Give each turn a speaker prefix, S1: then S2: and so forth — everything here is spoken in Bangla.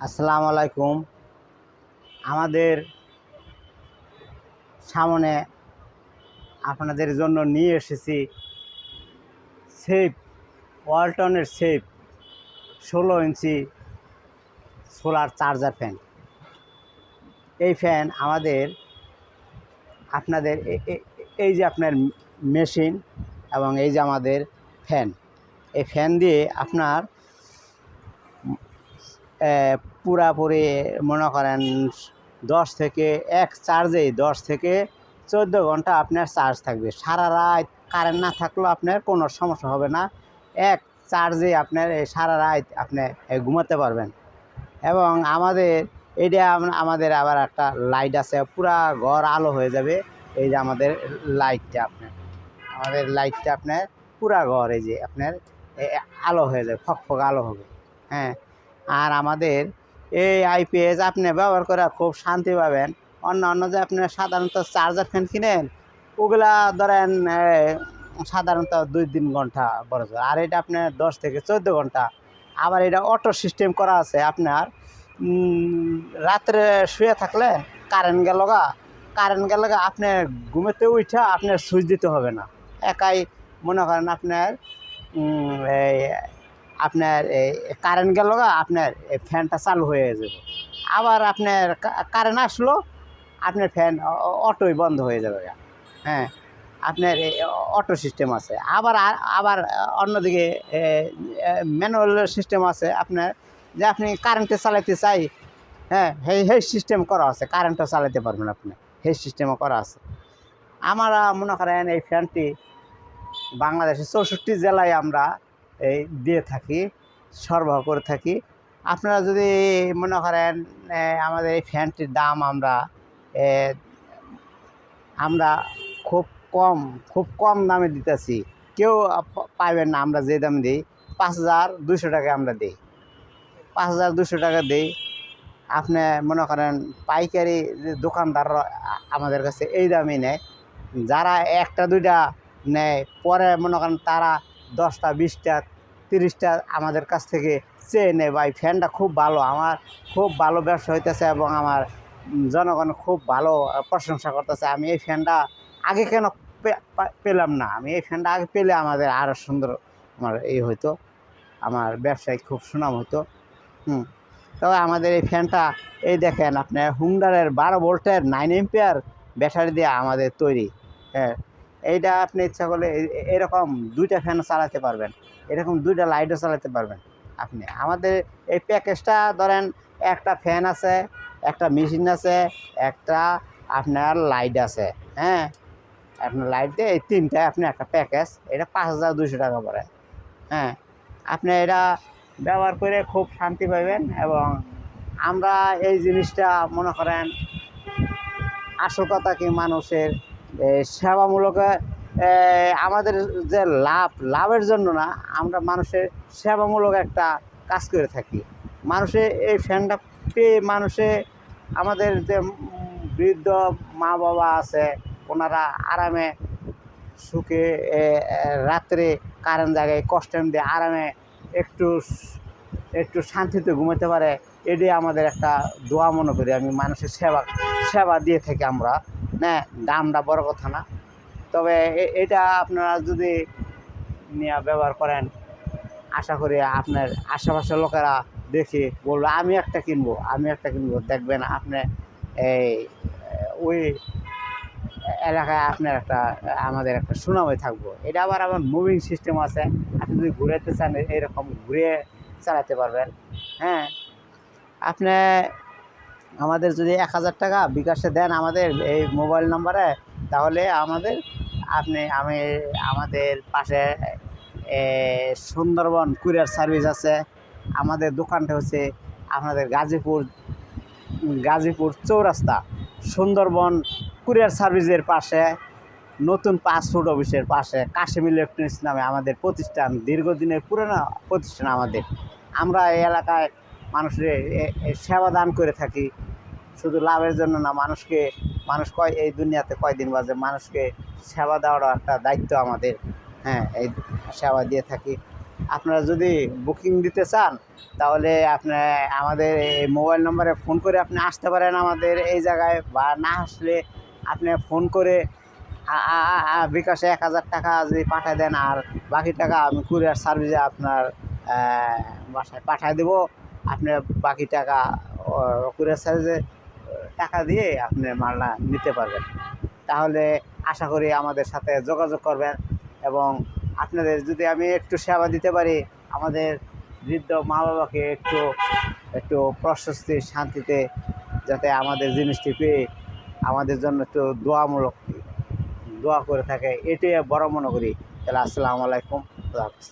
S1: আসসালামু আলাইকুম। আমাদের সামনে আপনাদের জন্য নিয়ে এসেছি সেফ, ওয়ালটনের সেফ 16 ইঞ্চি সোলার চার্জার ফ্যান। এই ফ্যান আপনাদের এই যে আপনার মেশিন এবং এই যে আমাদের ফ্যান, এই ফ্যান দিয়ে আপনার পুরাপুরি মনে করেন 10 থেকে 14 ঘন্টা আপনার চার্জ থাকবে। সারা রাত কারেন্ট না থাকলেও আপনার কোনো সমস্যা হবে না। এক চার্জে আপনার সারা রাত আপনি ঘুমাতে পারবেন। এবং আমাদের আবার একটা লাইট আছে, পুরা ঘর আলো হয়ে যাবে। এই যে আমাদের লাইটটা আপনার পুরা ঘর এই যে আপনার আলো হয়ে যাবে, ফকফক আলো হবে। হ্যাঁ, আর আমাদের এই আইপিএস আপনি ব্যবহার করে খুব শান্তি পাবেন। অন্য যে আপনি সাধারণত চার্জার ফ্যান কিনেন, ওগুলা ধরেন সাধারণত 2-3 ঘন্টা বড়, আর এটা আপনার 10 থেকে 14 ঘন্টা। আবার এটা অটো সিস্টেম করা আছে। আপনার রাত্রে শুয়ে থাকলে কারেন্ট গেল আপনি ঘুমেতে উঠা আপনার সুইচ দিতে হবে না। একাই মনে করেন আপনার এই কারেন্ট গেল আপনার এই ফ্যানটা চালু হয়ে যাবে। আবার আপনার কারেন্ট আসলো আপনার ফ্যান অটোই বন্ধ হয়ে যাবে। হ্যাঁ, আপনার অটো সিস্টেম আছে। আবার অন্যদিকে ম্যানুয়াল সিস্টেম আছে আপনার, যে আপনি কারেন্টে চালাতে চাই। হ্যাঁ, সেই সিস্টেম করা আছে, কারেন্টও চালাতে পারবেন আপনি, সেই সিস্টেমও করা আছে। আমরা মনে করেন এই ফ্যানটি বাংলাদেশের 64 জেলায় আমরা দিয়ে থাকি, সরবরাহ করে থাকি। আপনারা যদি মনে করেন আমাদের এই ফ্যানটির দাম আমরা খুব কম দামে দিতেছি। কেউ পাইবেন না। আমরা যে দাম দিই 5,200 টাকা আমরা দিই, 5,200 টাকা দিই। আপনি মনে করেন পাইকারি যে দোকানদাররা আমাদের কাছে এই দামই নেয়। যারা একটা দুইটা নেয়, পরে মনে করেন তারা 10টা 20টা 30টা আমাদের কাছ থেকে চেয়ে নেয়। বা এই ফ্যানটা খুব ভালো, আমার খুব ভালো ব্যবসা হইতেছে এবং আমার জনগণ খুব ভালো প্রশংসা করতেছে। আমি এই ফ্যানটা আগে কেন পেলাম না? আমি এই ফ্যানটা আগে পেলে আমাদের আরও সুন্দর হইতো, আমার ব্যবসায় খুব সুনাম হতো। তবে আমাদের এই ফ্যানটা দেখেন আপনার হুন্ডারের 12 ভোল্টের 9 এম্পিয়ার ব্যাটারি দিয়ে আমাদের তৈরি। হ্যাঁ, এইটা আপনি ইচ্ছা করলে এরকম 2টা ফ্যানও চালাতে পারবেন, এরকম 2টা লাইটও চালাতে পারবেন আপনি। আমাদের এই প্যাকেজটা ধরেন একটা ফ্যান আছে, একটা মেশিন আছে, একটা আপনার লাইট আছে। হ্যাঁ, আপনার লাইট দিয়ে এই 3টায় আপনি একটা প্যাকেজ, এটা 5,200 টাকা পড়ে। হ্যাঁ, আপনি এটা ব্যবহার করে খুব শান্তি পাবেন। এবং আমরা এই জিনিসটা মনে করেন আসল কথা কি, মানুষের সেবামূলক, আমাদের যে লাভের জন্য না, আমরা মানুষের সেবামূলক একটা কাজ করে থাকি। মানুষের এই ফ্যানটা পেয়ে আমাদের যে বৃদ্ধ মা বাবা আছে, ওনারা আরামে সুখে রাত্রে কারেন্ট জায়গায় কষ্ট দিয়ে আরামে একটু শান্তিতে ঘুমাতে পারে। এটাই আমাদের একটা দোয়া মনে করি আমি। মানুষের সেবা দিয়ে থাকি আমরা। হ্যাঁ, দামটা বড় কথা না। তবে এটা আপনারা যদি নিয়ে ব্যবহার করেন, আশা করি আপনার আশেপাশের লোকেরা দেখে বলবে আমি একটা কিনবো। দেখবেন আপনি ওই এলাকায় আপনার আমাদের একটা সুনামে থাকবো। এটা আবার আমার মুভিং সিস্টেম আছে। আপনি যদি ঘুরাতে চান এরকম ঘুরে চালাতে পারবেন। হ্যাঁ, আপনি আমাদের যদি 1,000 টাকা বিকাশে দেন আমাদের এই মোবাইল নাম্বারে, তাহলে আমাদের পাশে সুন্দরবন কুরিয়ার সার্ভিস আছে। আমাদের দোকানটা হচ্ছে আপনাদের গাজীপুর চৌরাস্তা, সুন্দরবন কুরিয়ার সার্ভিসের পাশে, নতুন পাসপোর্ট অফিসের পাশে কাশিম ইলেকট্রনিক্স নামে আমাদের প্রতিষ্ঠান, দীর্ঘদিনের পুরনো প্রতিষ্ঠান আমাদের। আমরা এই এলাকায় মানুষের সেবা দান করে থাকি, শুধু লাভের জন্য না। মানুষ এই দুনিয়াতে কয়দিন বাজে, মানুষকে সেবা দেওয়ারও একটা দায়িত্ব আমাদের। হ্যাঁ, এই সেবা দিয়ে থাকি। আপনারা যদি বুকিং দিতে চান তাহলে আপনি আমাদের এই মোবাইল নম্বরে ফোন করে আপনি আসতে পারেন আমাদের এই জায়গায়, বা না আসলে আপনি ফোন করে বিকাশে ১,০০০ টাকা যদি পাঠিয়ে দেন, আর বাকি টাকা আমি কুরিয়ার সার্ভিসে আপনার বাসায় পাঠিয়ে দেবো। আপনি বাকি টাকা কুরিয়ার সার্ভিসে টাকা দিয়ে আপনি মালটা নিতে পারবেন। তাহলে আশা করি আমাদের সাথে যোগাযোগ করবেন, এবং আপনাদের যদি আমি একটু সেবা দিতে পারি, আমাদের বৃদ্ধ মা বাবাকে একটু একটু প্রশস্তি শান্তিতে যাতে আমাদের জিনিসটি পেয়ে আমাদের জন্য একটু দোয়া করে থাকে, এটাই বড় মনে করি। তাহলে আসসালামু আলাইকুম, খুদা হাফেজ।